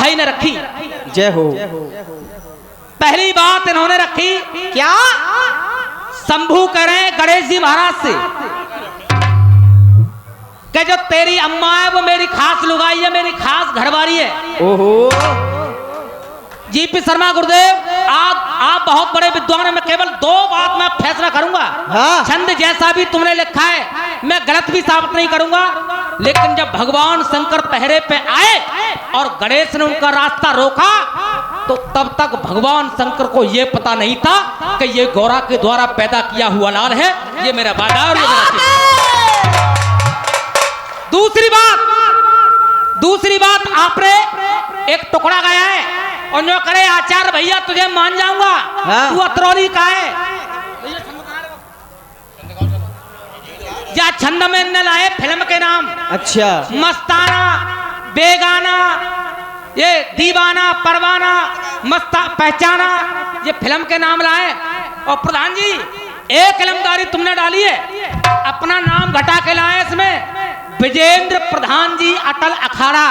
भाई ने रखी। जय हो। पहली बात इन्होंने रखी क्या, शंभू करें गणेश जी महाराज से कि जो तेरी अम्मा है वो मेरी खास लुगाई है, मेरी खास घरवाली है। ओहो। जीपी शर्मा गुरुदेव, आप बहुत बड़े विद्वान हैं, मैं केवल दो बात में फैसला करूंगा। हाँ। छंद जैसा भी तुमने लिखा है मैं गलत भी साबित नहीं करूंगा, लेकिन जब भगवान शंकर पहरे पे आए और गणेश ने उनका रास्ता रोका तो तब तक भगवान शंकर को यह पता नहीं था कि ये गौरा के द्वारा पैदा किया हुआ लाल है। ये मेरा वादा और ये मेरा दूसरी बात आपने एक टुकड़ा गाया है और जो करे आचार्य भैया तुझे मान जाऊंगा। हाँ। तू अतरौली का है या छंद में न लाए फिल्म के नाम। अच्छा। मस्ताना, बेगाना, ये दीवाना, परवाना, मस्ता पहचाना, ये फिल्म के नाम लाए। और प्रधान जी एक इलमदारी तुमने डाली है, अपना नाम घटा के लाए इसमें, विजेंद्र प्रधान जी अटल अखाड़ा।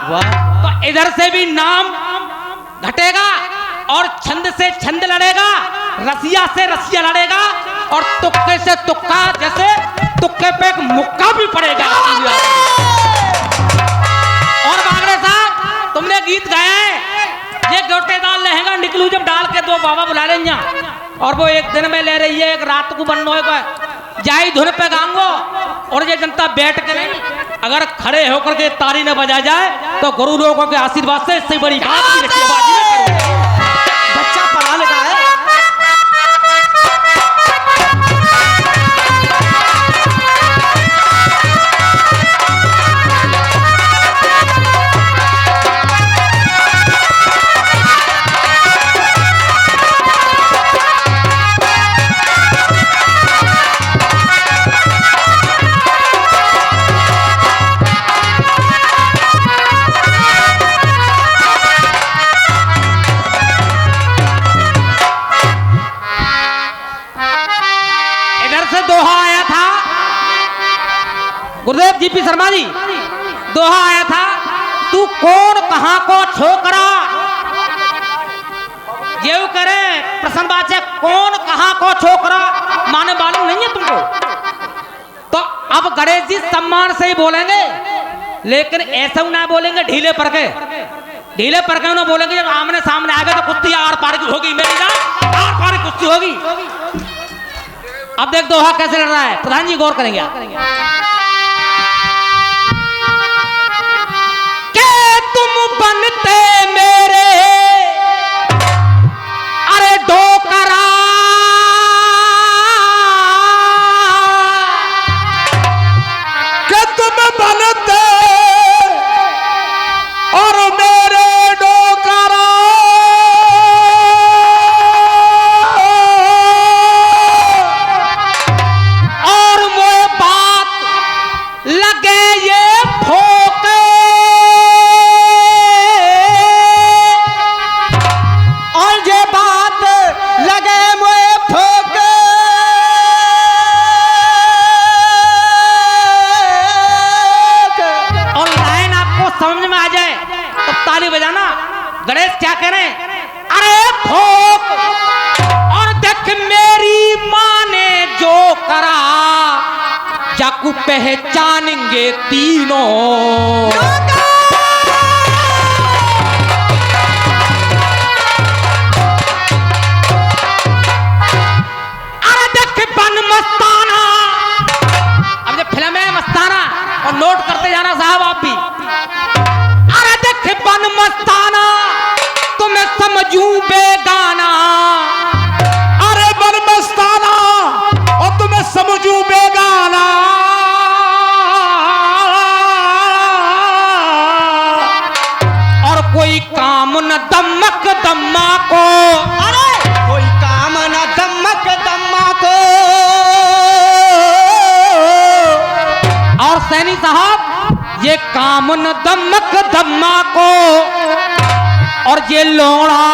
वाह। तो इधर से भी नाम घटेगा और छंद से छंद लड़ेगा, रसिया से रसिया लड़ेगा और तुक्के से तुक्का, जैसे तुक्के पे एक मुक्का भी पड़ेगा। और बागड़े साहब तुमने गीत गाया है, ये गोटेदार लहंगा निकलू जब डाल के दो बाबा बुला लेंगे और वो एक दिन में ले रही है, एक रात को बनना होगा, जाई धुन पे गाऊंगो और ये जनता बैठ के नहीं, अगर खड़े होकर के ताली न बजा जाए तो गुरु लोगों के आशीर्वाद से इससे बड़ी बात की नसीबाजी में करूंगा। बच्चा पढ़ा लिखा है। गुरुदेव जीपी शर्मा जी दोहा आया था, तू कौन कहां को छोकरा, ये करे प्रश्नवाचक, कौन कहां को छोकरा, माने मालूम नहीं है तुमको। तो अब गणेश जी सम्मान से ही बोलेंगे, लेकिन ऐसा ना बोलेंगे ढीले पर के ना बोलेंगे। जब आमने सामने आ गए तो कुश्ती आर पार की होगी, मेरी जान आर पार की कुश्ती होगी। अब देख दोहा कैसे लड़ रहा है, प्रधान जी गौर करेंगे आप। बनते मेरे अरे डोकरा, कि तुम बनते और मेरे डोकरा, और मुझे बात लगे ये फोके, बजाना। गणेश क्या कह रहे हैं, अरे भोग और देख मेरी मां ने जो करा, जाकू पहचानेंगे तीनों। अरे देख बन मस्ताना, अब जब फिल्म है मस्ताना और नोट करते जाना साहब आप भी। बन मस्ताना तुम्हें समझूं बेगाना, अरे बन मस्ताना और तुम्हें समझूं बेगाना, और कोई काम न दमक दम्मा को, अरे कोई काम न दमक दम्मा को। और सैनी साहब ये काम न दमक दम्मा को, और ये लोड़ा,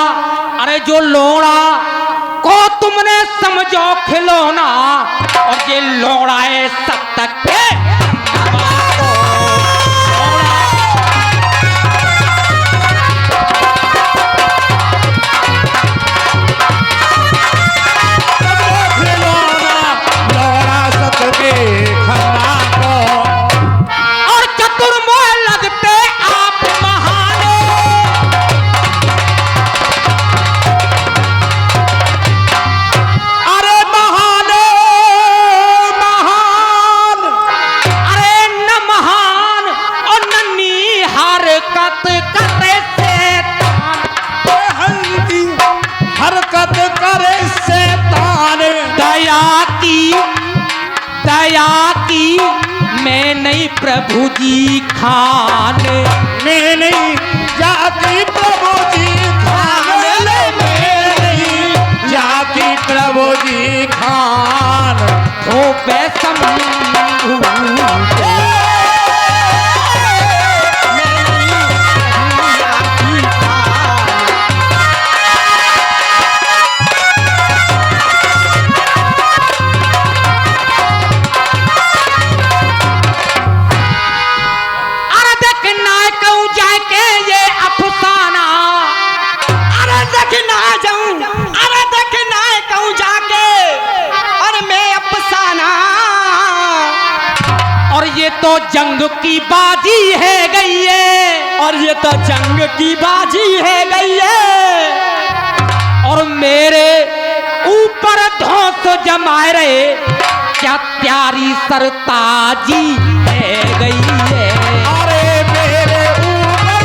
अरे जो लोड़ा को तुमने समझो खिलौना, और ये लोड़ा है सब तक के प्रभु जी खाने मैं नहीं जाती प्रभु जी खाने में नहीं जाती प्रभु जी खान हो पे शंभू तो जंग की बाजी है गई है और ये तो जंग की बाजी है गई है और मेरे ऊपर धौंस जमाए रहे क्या प्यारी सरताजी है गई है अरे मेरे ऊपर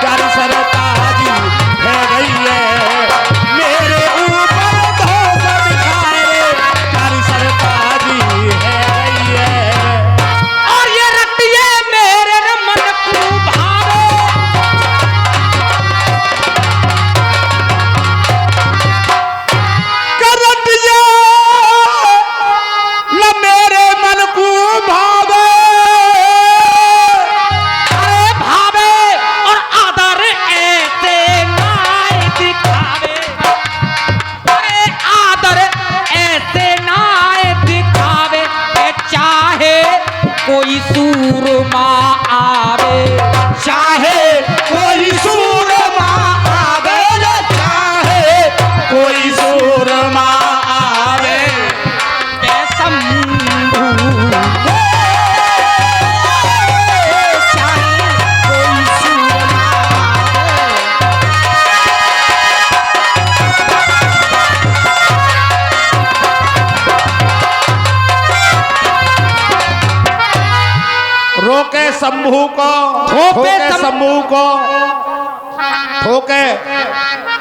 प्यारी सरताजी है गई है मेरे ऊपर प्यारी सरताजी है कोई सूरमा आवे चाहे कोई सूरमा आवे चाहे कोई सूरमा आवे शंभू चाहे कोई सूरमा रोके शंभू को ठोके शंभू को ठोके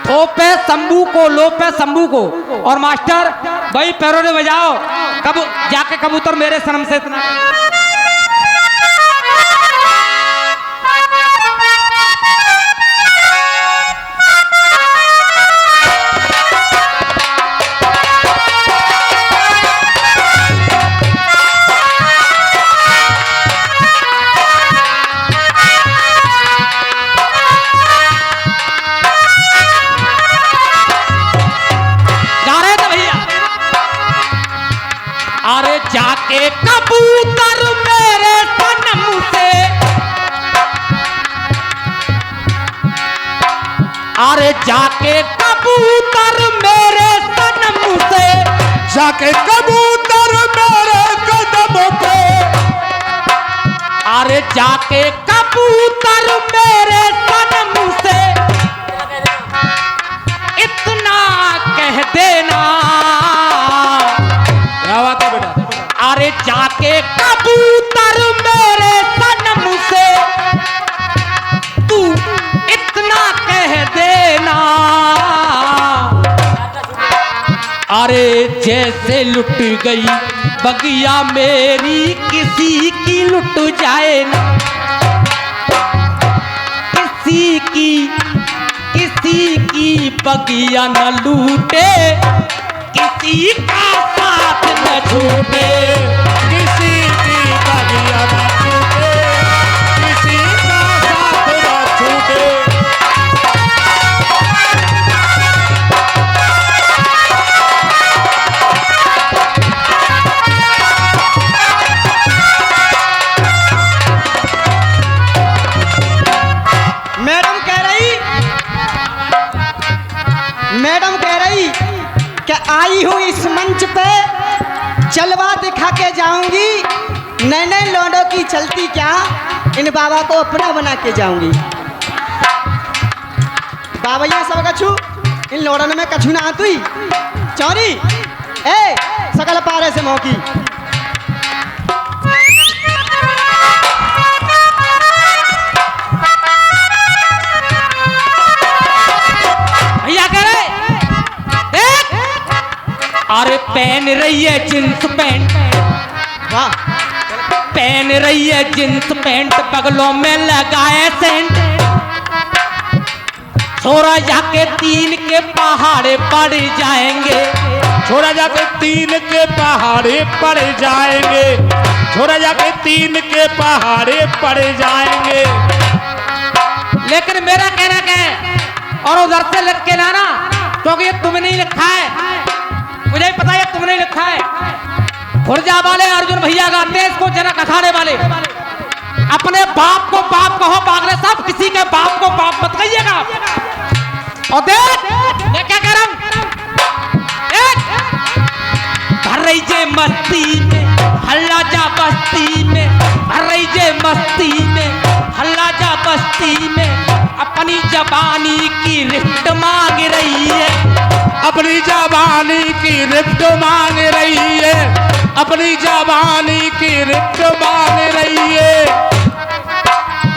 थोपे शंभू को लोपे शंभू को और मास्टर भाई पैरों ने बजाओ कब जाके कबूतर मेरे शर्म से इतना जाके कबूतर मेरे सनम से अरे जाके कबूतर मेरे सनम से जाके कबूतर मेरे कदम पे अरे जाके कबूतर मेरे सनम से इतना कह देना क्या बात है बेटा अरे जाके कबूतर मेरे सनम से तू इतना कह देना अरे जैसे लुट गई बगिया मेरी किसी की लुट जाए ना किसी की बगिया न लूटे किसी का साथ न छूटे किसी की बगिया न छूटे किसी का साथ न छूटे मैडम कह रही कि आई हूँ इस मंच पे जलवा दिखा के जाऊंगी नए नए लौंडों की चलती क्या इन बाबा को अपना बना के जाऊंगी बाबा ये सब कछु इन लौंडों में कछु ना आती चौरी ए सकल पारे से मौकी भैया कह रहे देख अरे पहन रही है जींस पैंट वाह पहन रही है जींस पैंट, बगलों में लगाए सेंट। छोरा जाके 3 के पहाड़े पड़ जाएंगे, छोरा जाके 3 के पहाड़े पड़ जाएंगे, छोरा जाके 3 के पहाड़े पड़ जाएंगे। लेकिन मेरा कहना क्या है, और उधर से लिख के लाना, क्योंकि ये तुमने नहीं लिखा है, मुझे पता है तुमने नहीं लिखा है। खुर्जा वाले अर्जुन भैया गाते हैं इसको, जनक अखाड़े वाले। अपने बाप को बाप कहो बागले साहब, किसी के बाप को बाप मत कहिएगा। और देख मैं क्या कह रहा हूं, भर रही जे मस्ती में हल्ला जा बस्ती में, भर रही जे मस्ती में हल्ला जा बस्ती में, अपनी जवानी की रिफ्ट मांग रही है, अपनी जवानी की रिफ्ट मांग रही है, अपनी जवानी की रिफ्ट मांग रही है।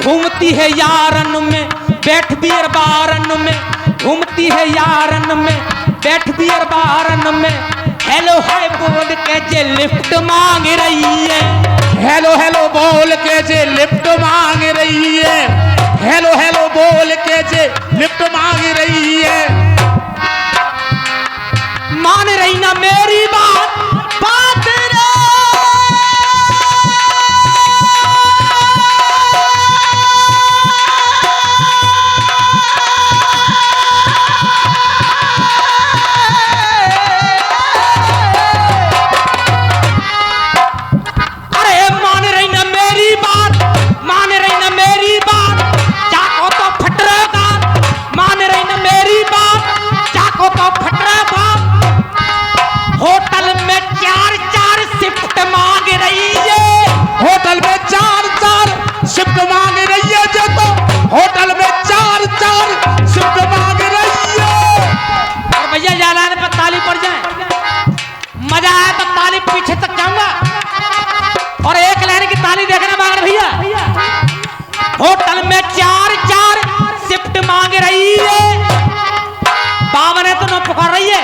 घूमती है यारन में बैठ बियर बारन में, घूमती है यारन में बैठ बियर बारन में, हेलो हाय बोल के जे लिफ्ट मांग रही है, हेलो हेलो बोल के जे लिफ्ट मांग रही है, हेलो हेलो बोल के जे लिफ्ट मांग रही है। मान रही ना मेरी बात, बात रे पीछे तक जाऊंगा और एक लाइन की ताली देखना बागर भैया। होटल में 4 शिफ्ट मांग रही है, बाबा ने तो न पुकार रही है।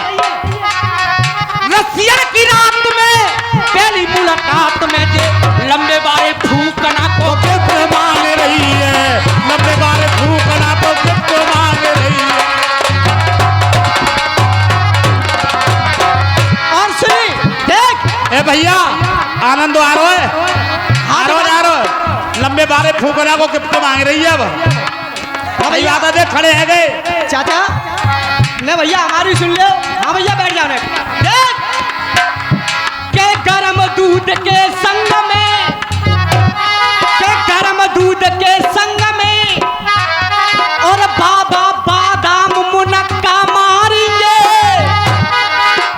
रसिया की रात में पहली मुलाकात में जे लंबे बारे फूकना को गिफ्ट मांग रही है, लंबे बारे फूकना को गिफ्ट मांग रही है। और सुनी देख, ए भैया आनंद आ रहा है, आ रहा है, लंबे बारे फूकना को गिफ्ट मांग रही है। अब सही बात है, देख खड़े हैं गए चाचा ने भैया हमारी सुन लो। हाँ भैया बैठ जाओ। देख के गरम दूध के संग में, के गरम दूध के संग में और बाबा बादाम मुनक्का मारेंगे,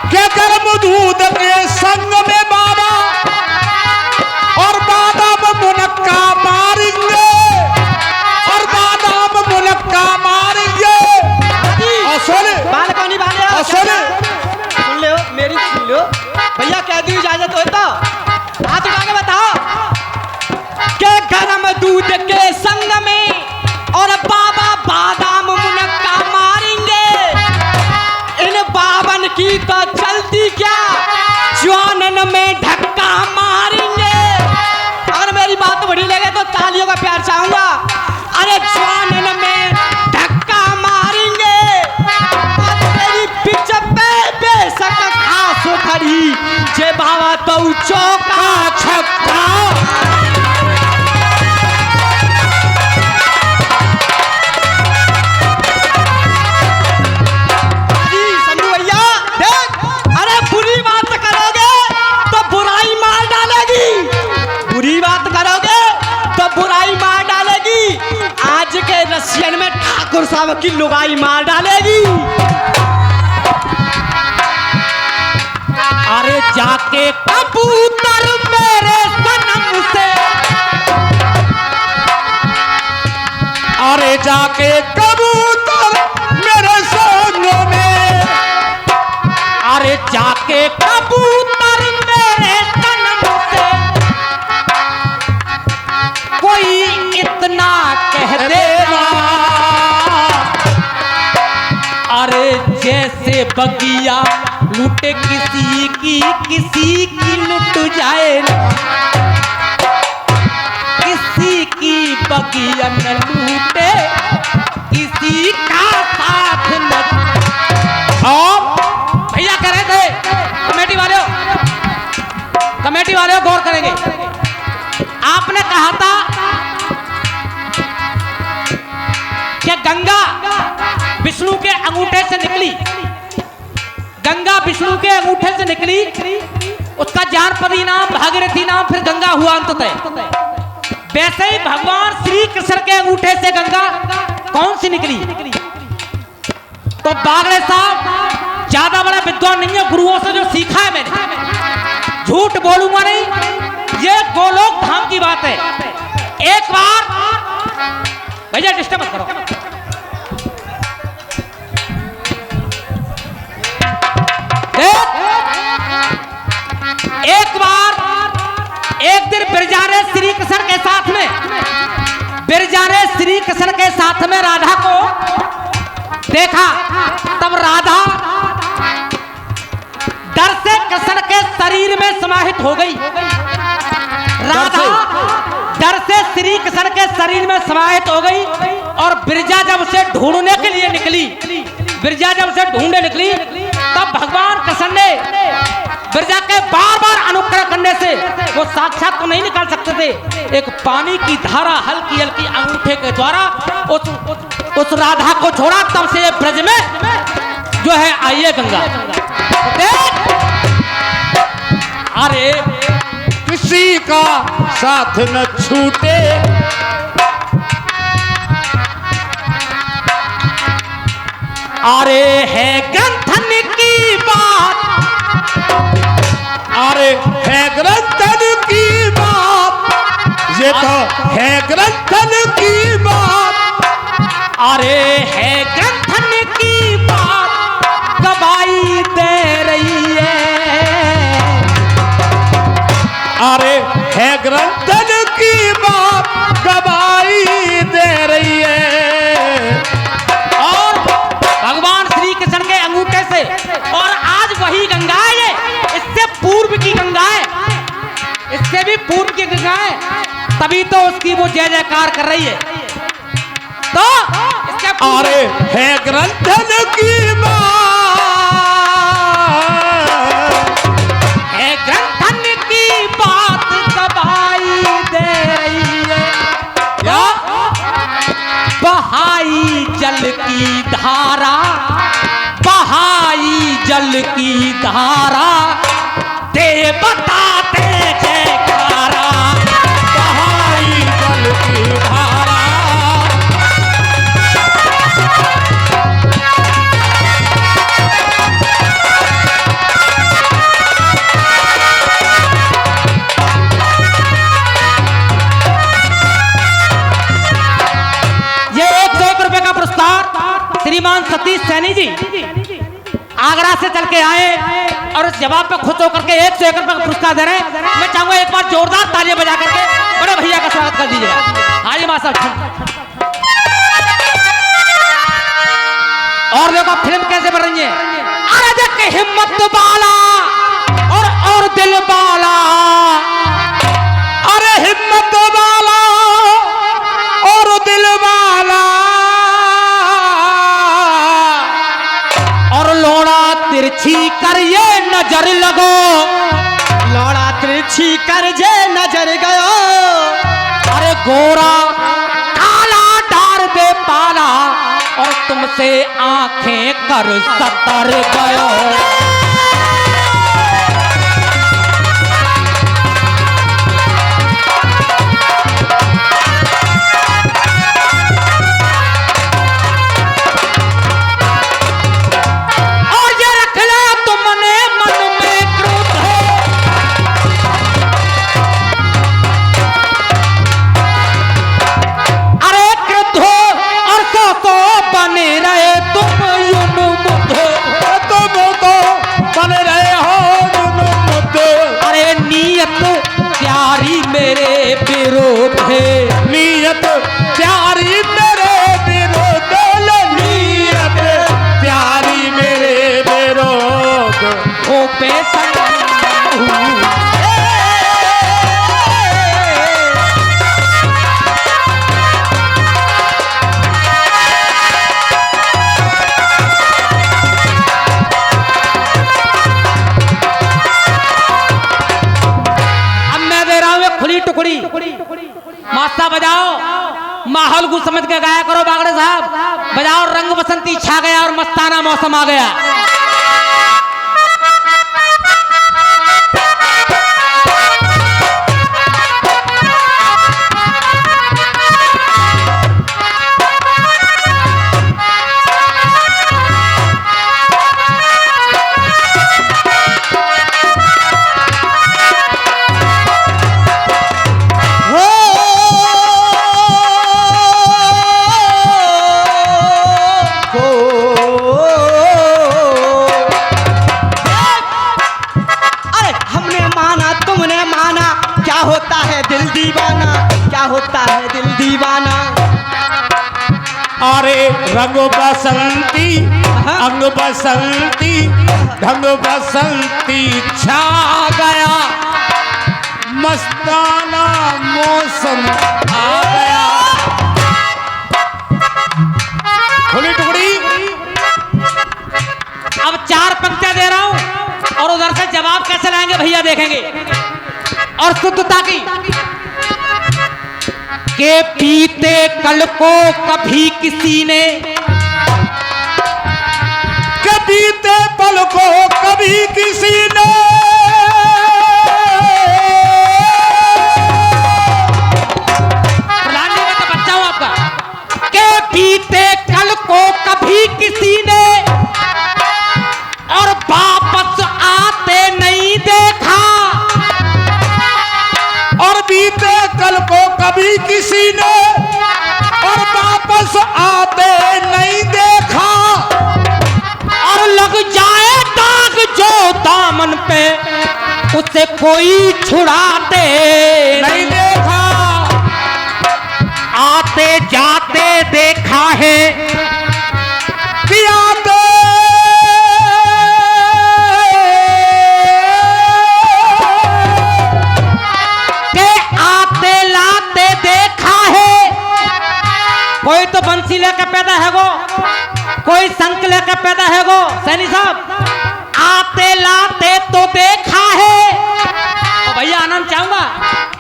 के गरम दूध के संग में बाबा और बादाम मुनक्का मारेंगे, और बादाम मुनक्का मारेंगे। और सुन बालकनी वाले और सुन सुन लो, मेरी सुन लो भैया, कह दी इजाजत हो तो हाथ उठा के बताओ। के गरम दूध के संग में और बाबा बादाम मुनक्का मारेंगे, इन बावन की तो चलती क्या जवानन में धक्का मारेंगे। अगर मेरी बात बड़ी लगे तो तालियों का प्यार चाहूंगा। अरे जवानन में धक्का मारेंगे और तेरी पिच पे बेशक खास खड़ी जे बाबा तो चौका छक्का। संधू भैया देख, अरे बुरी बात करोगे तो बुराई मार डालेगी, बुरी बात करोगे तो बुराई मार डालेगी। आज के रशियन में ठाकुर साहब की लुगाई मार डालेगी। अरे जाके कबूतर मेरे सनम से, अरे जाके कबूतर मेरे संग में, अरे जाके कबूतर मेरे सनम से, कोई इतना कह देना, अरे जैसे बगिया लूटे किसी की लुट जाए। बगिया न लूटे किसी का साथ न। और भैया कह रहे थे कमेटी वाले गौर करेंगे, आपने कहा था कि गंगा विष्णु के अंगूठे से निकली, गंगा विष्णु के अंगूठे से निकली, उसका जानपदी नाम भागीरथी नाम फिर गंगा हुआ अंततः। वैसे ही भगवान श्री कृष्ण के अंगूठे से गंगा कौन सी निकली? तो बागड़े साहब ज्यादा बड़ा विद्वान नहीं है, गुरुओं से जो सीखा है मैंने, झूठ बोलूंगा नहीं, ये गोलोक धाम की बात है। एक बार भैया डिस्टर्ब मत करो, एक बार एक दिन बिरजारे श्री कृष्ण के साथ में, बिरजारे श्री कृष्ण के साथ में राधा को देखा, तब राधा डर से कृष्ण के शरीर में समाहित हो गई। राधा डर से श्री कृष्ण के शरीर में समाहित हो गई और बिरजा जब उसे ढूंढने के लिए निकली, बिरजा जब उसे ढूंढने निकली तब भगवान कृष्ण ने बिरजा के बार बार अनुग्रह करने से वो साक्षात तो नहीं निकाल सकते थे, एक पानी की धारा हल्की हल्की अंगूठे के द्वारा उस राधा को छोड़ा। तब से ये ब्रज में जो है आई है गंगा। अरे किसी का साथ न छूटे, अरे है ग्रंथन की बात, अरे है ग्रंथन की बात, ये तो है ग्रंथन की बात, अरे है ग्रंथन की बात गवाही दे रही है, अरे है ग्रंथन की बात गवाही दे रही है। और भगवान श्री कृष्ण के अंगूठे से, और आज वही गंगा है ये, इससे पूर्व की गंगा है, इससे भी पूर्व की गंगा है, तभी तो उसकी वो जय जयकार कर रही है। तो इसके अरे है ग्रंथन की बात, है ग्रंथन की बात गवाही दे रही है, क्या बहाई जल की धारा, बहाई जल की धारा दे बताते जयकारा, बहाई जल की धारा। ये 101 रुपए का पुरस्कार श्रीमान सतीश सैनी जी आगरा से चल के आए और इस जवाब पे खुश होकर के 101 रुपए का पुरस्कार दे रहे हैं। मैं चाहूंगा एक बार जोरदार तालियां बजा करके बड़े भैया का स्वागत कर दीजिएगा। हाँ जी मास्टर। और देखो फिल्म कैसे बन रही है, अरे देख हिम्मत वाला और दिल वाला, अरे हिम्मत वाला और दिल वाला, और लोड़ा तिरछी कर ये नजर लगो, लौड़ा तिरछी कर जे नजर गयो, अरे गोरा काला डार दे पाला, और तुमसे आंखें कर सतर गयो। और ये रख ले तुमने मन में क्रोध है, अरे क्रोध हो और सो बने रहे तुम यूं मुद्ध, तुम तो बन रहे हो मुद्द, अरे नीयत प्यारी मेरे विरोध है, नीयत प्यारी मेरे विरोध, नीयत प्यारी मेरे विरोध, ओ पे हमको समझ के गाया करो बागड़े साहब। बजाओ रंग बसंती छा गया और मस्ताना मौसम आ गया। होता है दिल दीवाना, क्या होता है दिल दीवाना। अरे रंग बसंती अंग बसंती ढंग बसंती छा गया, मस्ताना मौसम आ गया। खुली टुकड़ी। अब 4 पंक्तियां दे रहा हूं और उधर से जवाब कैसे लाएंगे भैया देखेंगे। और शुद्धता की के पीते कल को कभी किसी ने, के पीते पल को कभी किसी ने, प्रधान जी मैं तो बच्चा हूं आपका। के पीते कल को कभी किसी ने और वापस आते नहीं देखा, और बीते कल को कभी किसी ने और वापस आते नहीं देखा, और लग जाए दाग जो दामन पे उसे कोई छुड़ाते नहीं देखा। आते जाते देखा है कि आते कोई तो बंसी लेकर पैदा है गो, कोई शंख लेकर पैदा है गो। सैनी साहब आते लाते तो देखा है, तो भैया आनंद चाहूंगा,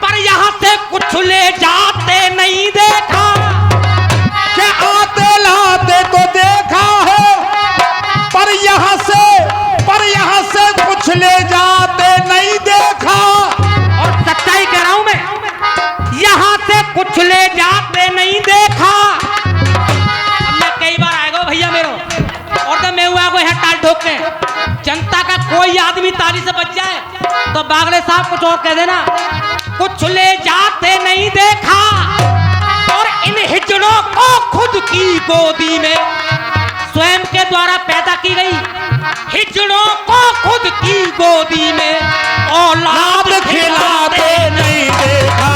पर यहां से कुछ ले जाते नहीं देखा। कि आते लाते तो देखा है, पर यहां से कुछ ले जाते नहीं देखा। और सच्चाई कह रहा हूं मैं, यहां से कुछ ले जाते नहीं देखा। कई बार आएगा भैया मेरो, और तो मैं हुआ है टाल ठोक के जनता का कोई आदमी ताली से बच जाए तो बागड़े साहब कुछ और कह देना। कुछ ले जाते नहीं देखा और इन हिजड़ों को खुद की गोदी में स्वयं के द्वारा पैदा की गई हिजड़ों को खुद की गोदी में औलाद खिलाते नहीं देखा।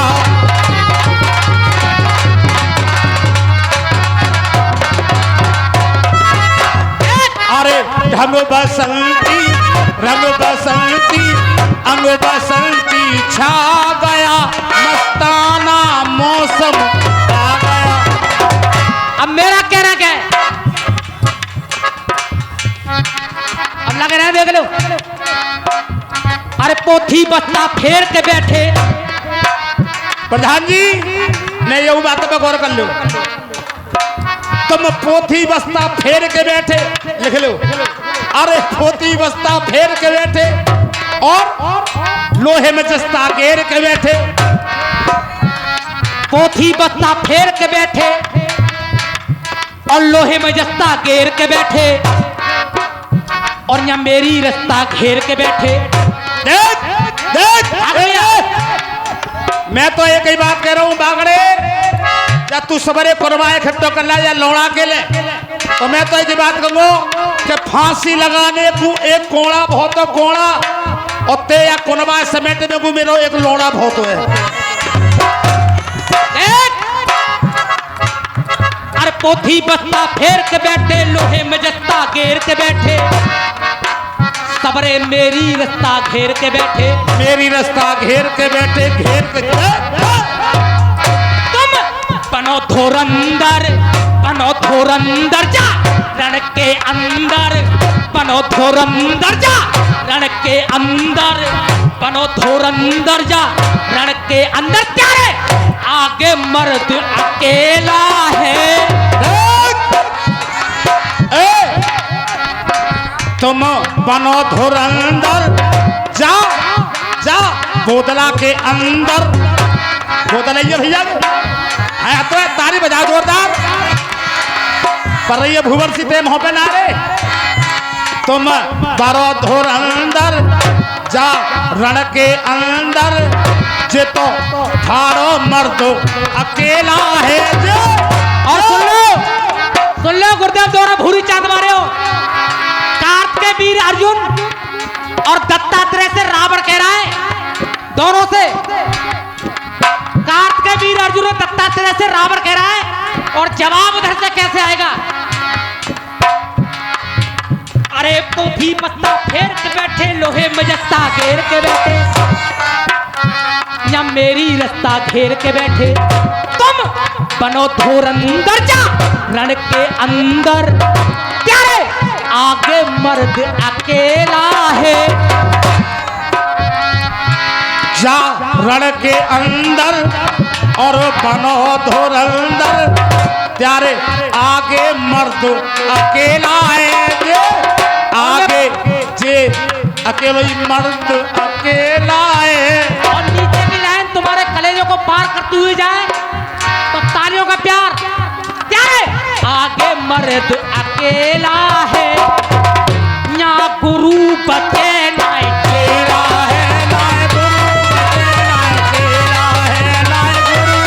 अरे ढंग बसंती रंग बसंती अंग बसंती छा गया, मस्ताना मौसम आ गया। अब मेरा कहना क्या है, अब लग रहा है देख लो। अरे पोथी बस्ता फेर के बैठे। प्रधान जी मैं ये बात पे गौर कर लो, तुम पोथी बस्ता फेर के बैठे लिख लो। अरे पोथी बस्ता फेर के बैठे और लोहे में जस्ता घेर के बैठे। पोथी बस्ता फेर के बैठे और लोहे में जस्ता घेर के बैठे, और यहाँ मेरी रास्ता घेर के बैठे। देख देख मैं तो एक ही बात कह रहा हूं बागड़े, या तू सबरे कुरबाए खट्टो कर ला या लौड़ा के ले, तो मैं तो एक बात कहूँ कि फांसी लगाने को एक कोड़ा बहुत कोड़ा और ते या कुनबा समेट में को मेरा एक लौड़ा बहुत है। अरे पोथी बस्ता फेर के बैठे, लोहे में जस्ता घेर के बैठे, सबरे मेरी रास्ता घेर के बैठे। मेरी रास्ता घेर के बैठे, घेर के बनो धुरंधर जा रण के अंदर, बनो धुरंधर जा रण के अंदर, बनो धुरंधर जा रण के अंदर। क्या है आगे मर्द अकेला है। तुम बनो धुरंधर, जा जा बोतला के अंदर। बोतल है भैया है तो ताली बजा जोरदार पर रही है भूवर सी प्रेम हो पे नारे। तुम बनो धुरंधर जा रण के अंदर, जे तो थारो मर्द अकेला है जो। और सुन लो गुरुदेव दोनों भूरी चांद मारे हो। कार्तिकेय वीर अर्जुन और दत्तात्रेय से रावण कह रहा है, दोनों से कार्तिकेय वीर अर्जुन और दत्तात्रेय से रावण कह रहा है। और जवाब उधर से कैसे आएगा? अरे पोथी पत्ता फेर के बैठे, लोहे मजस्ता घेर के बैठे, या मेरी रास्ता घेर के बैठे। तुम बनो धुरंधर जा रण के अंदर, क्या रे आगे मर्द अकेला है। जा रण के अंदर और बनो धुरंधर, त्यारे आगे मर्द अकेला है जे। आगे जे अकेला ही मर्द अकेला है। और नीचे की लाइन तुम्हारे कलेजों को पार करती हुई जाए तो तालियों का प्यार। क्या है आगे मर्द अकेला है, या गुरु बचे नाय तेरा है। नाय गुरु बचे नाय तेरा है, नाय गुरु।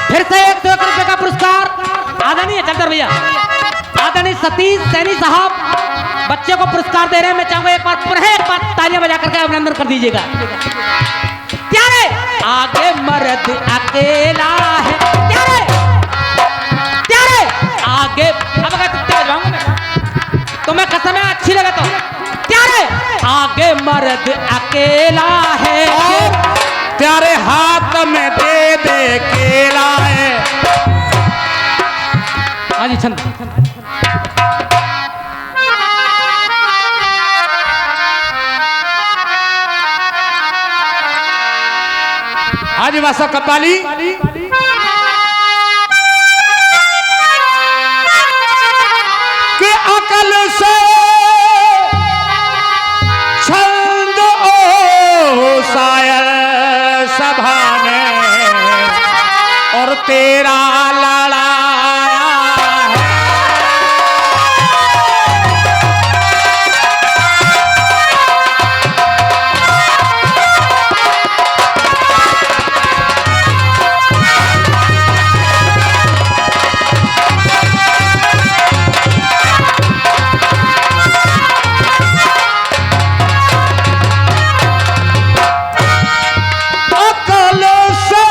फिर से 100 रुपए का पुरस्कार आदरणीय चंद्र भैया, आदरणीय सतीश सैनी साहब बच्चे को पुरस्कार दे रहे हैं। मैं चाहूंगा एक बार तालियां बजा करके अभिनंदन कर दीजिएगा। क्या रे आगे मर्द अकेला है, क्या रे आगे। अब अगर तुत्ते बजवाऊंगा मैं, तुम्हें कसम है अच्छी लगे तो। क्या रे आगे मर्द अकेला है, त्यारे हाथ में दे दे केला है। हाँ जी छंद। आज वासा कपाली के अकल से छंद ओ शायर सभा में और तेरा लड़ाया है। अकल से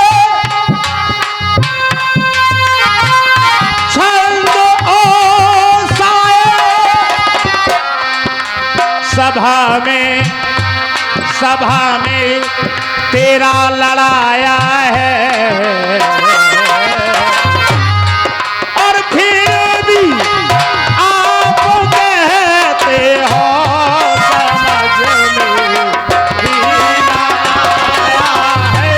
छंद ओ शायर सभा में तेरा लड़ाया है। और फिर भी आप कहते हो समझ में भी ना आया है।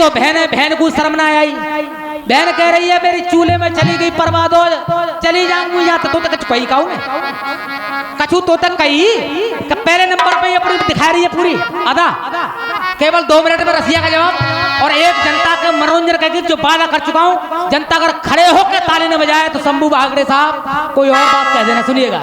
तो बहन को शर्म ना आई। बहन कह रही है मेरी चूल्हे में चली गई बर्बाद हो चली जाऊंगी यहाँ तो तक कही कहूँ कछू तो तक कही पहले नंबर पे ये पूरी दिखा रही है पूरी आधा केवल 2 मिनट में रसिया का जवाब और एक जनता का मनोरंजन करके जो वादा कर चुका हूँ। जनता अगर खड़े होकर ताली न बजाए तो शंभू भागड़े साहब कोई और बात कह देना सुनिएगा।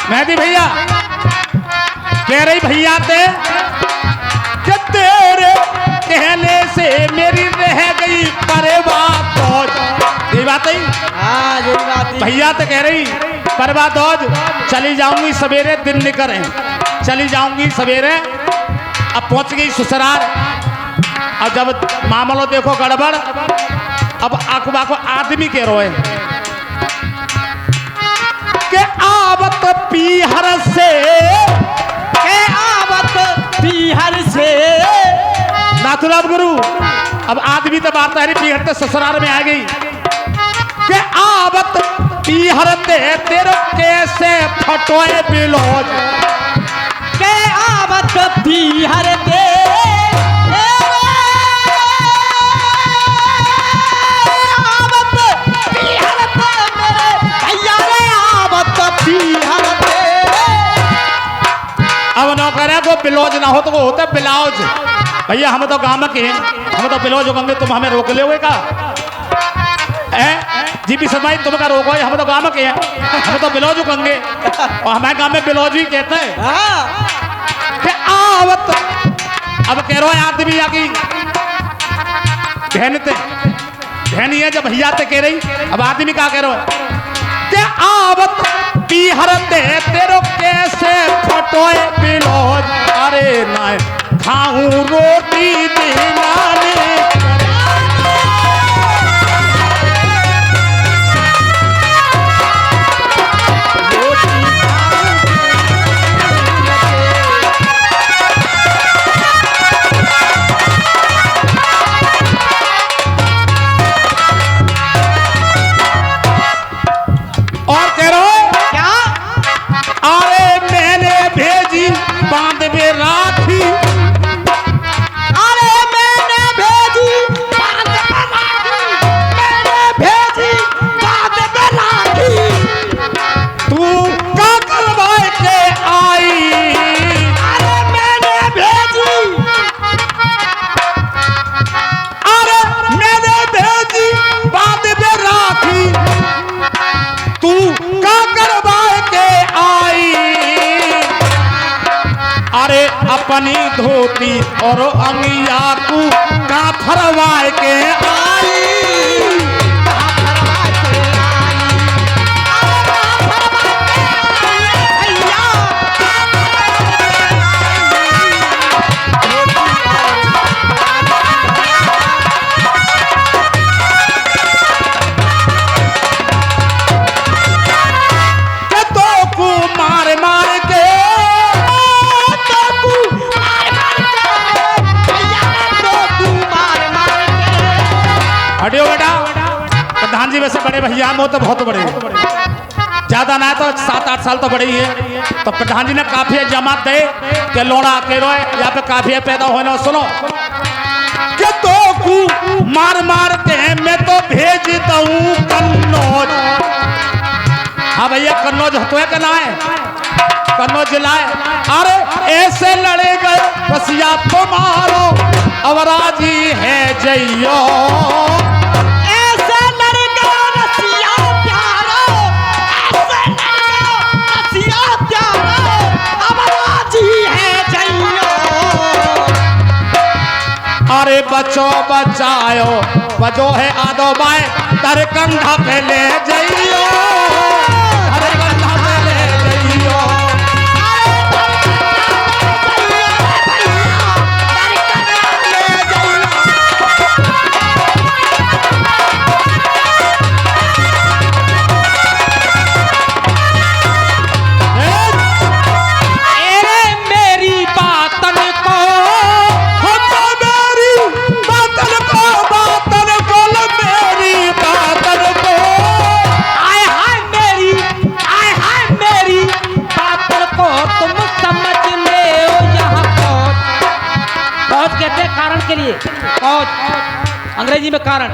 मेहदी भैया कह रही भैया ते कि तेरे कहने से मेरी रह गई परवाह दौज। ये बात है हाँ यही बात है। भैया तो कह रही परवाह दौज चली जाऊंगी सवेरे दिन निकल है चली जाऊंगी सवेरे। अब पहुंच गई ससुराल और जब मामलो देखो गड़बड़ अब आकुबा को आदमी के रोए के आवत पीहर से के आवत पीहर से नाथुराम गुरु अब आदमी तो बात है पीहर ते ससुराल में आ गई के आवत पीहर ते तेरे कैसे फटोए बिलोज के आवत पीहर दे अब नौकरे को बिलौज ना हो तो वो होता है बिलाउज। भैया हम तो गांव के हैं हम तो बिलौज होंगे तुम हमें रोक ले का जी पी शर्मा तुम का रोको हम तो गांव के हैं हम तो बिलौज होंगे और हमारे गांव में बिलौज ही कहते हैं। आवत अब कह रहा है आदमी आकी बहन है जब भैया ते कह रही अब आदमी क्या कह रहा है के आवत पीहर दे तेरो कैसे फटोए बिलोज अरे ना खाऊं रोटी दिलाने और कह रहा क्या अरे मैंने भेजी बांध में राखी अरे मैंने भेजी बांध में राखी मैंने भेजी बांध में राखी तू का करवाए के आई अरे मैंने भेजी अरे मैंने भेजी बांध में राखी तू का करवाए के आई अरे अपनी धोती और अंगिया को का फरवाए के आई के तो को मार मार के हटियो बेटा प्रधान जी वैसे बड़े भैया हम हो तो बहुत बड़े ज्यादा ना तो 7-8 साल तो बड़े ही है तो प्रधान जी ने काफी जमा दे के लोड़ा के रोए यहाँ पे काफी पैदा होना सुनो के तो को मार मार के मैं तो भेज दूं कन्नौज। हाँ भैया कन्नौज हतोए का ना है कन्नौज जिलाए अरे ऐसे लड़े गए रसिया तुम्हारो अवराजी है जइयो ऐसे लड़ गया रसिया प्यारो ऐसे लड़ गया रसिया प्यारो अब राजी है जइयो अरे बचो बचायो बजो है आदो बाय तर कंधा पे ले जइयो अरे कंधा पे ले जइयो कॉज अंग्रेजी में कारण